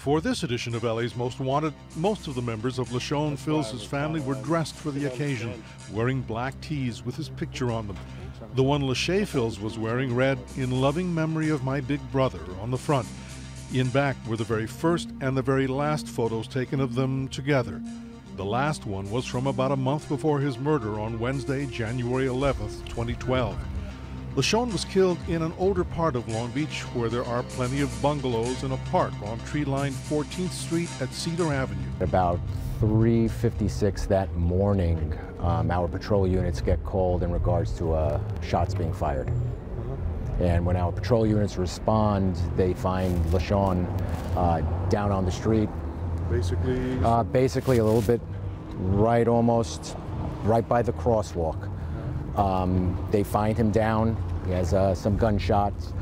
For this edition of LA's Most Wanted, most of the members of LaShawn Phil's family were dressed for the occasion, wearing black tees with his picture on them. The one Lachey Phil's was wearing read, "In loving memory of my big brother," on the front. In back were the very first and the very last photos taken of them together. The last one was from about a month before his murder on Wednesday, January 11th, 2012. LaShawn was killed in an older part of Long Beach where there are plenty of bungalows and a park on tree-lined 14th Street at Cedar Avenue. About 3:56 that morning, our patrol units get called in regards to shots being fired. And when our patrol units respond, they find LaShawn down on the street. Basically a little bit almost right by the crosswalk. They find him down. He has some gunshots.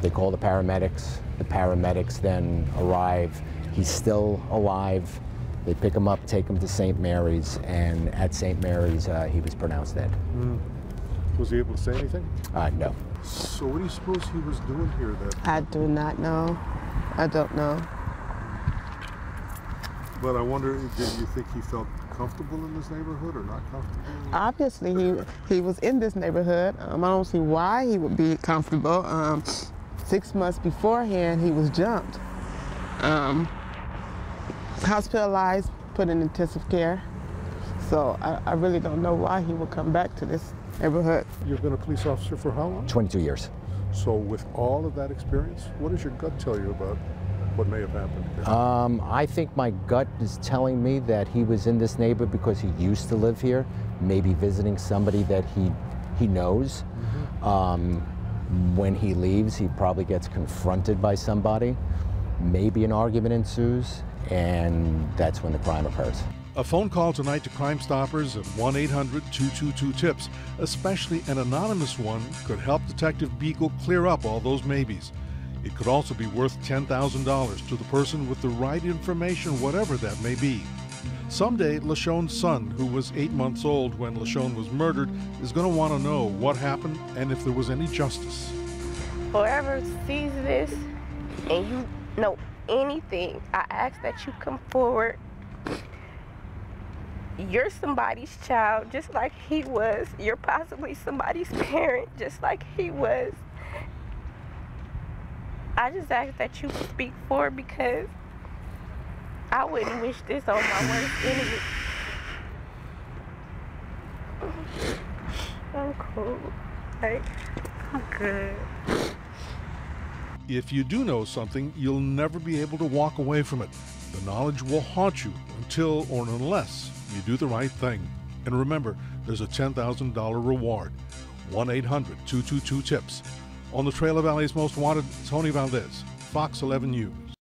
They call the paramedics. The paramedics then arrive. He's still alive. They pick him up, take him to St. Mary's, and at St. Mary's, he was pronounced dead. Was he able to say anything? No. So what do you suppose he was doing here then? I do not know. I don't know. But I wonder, did you think he felt comfortable in this neighborhood or not comfortable? Obviously, he was in this neighborhood. I don't see why he would be comfortable. 6 months beforehand, he was jumped. Hospitalized, put in intensive care. So I really don't know why he would come back to this neighborhood. You've been a police officer for how long? 22 years. So with all of that experience, what does your gut tell you about what may have happened here? I think my gut is telling me that he was in this neighborhood because he used to live here, maybe visiting somebody that he knows. When he leaves, he probably gets confronted by somebody. Maybe an argument ensues, and that's when the crime occurs. A phone call tonight to Crime Stoppers at 1-800-222-TIPS, especially an anonymous one, could help Detective Beagle clear up all those maybes. It could also be worth $10,000 to the person with the right information, whatever that may be. Someday, LaShawn's son, who was 8 months old when LaShawn was murdered, is going to want to know what happened and if there was any justice. Whoever sees this and you know anything, I ask that you come forward. You're somebody's child, just like he was. You're possibly somebody's parent, just like he was. I just ask that you speak for, because I wouldn't wish this on my worst enemy. I'm cool. Like, I'm good. If you do know something, you'll never be able to walk away from it. The knowledge will haunt you until or unless you do the right thing. And remember, there's a $10,000 reward. 1-800-222-TIPS. On the trail of LA's Most Wanted, Tony Valdez, Fox 11 News.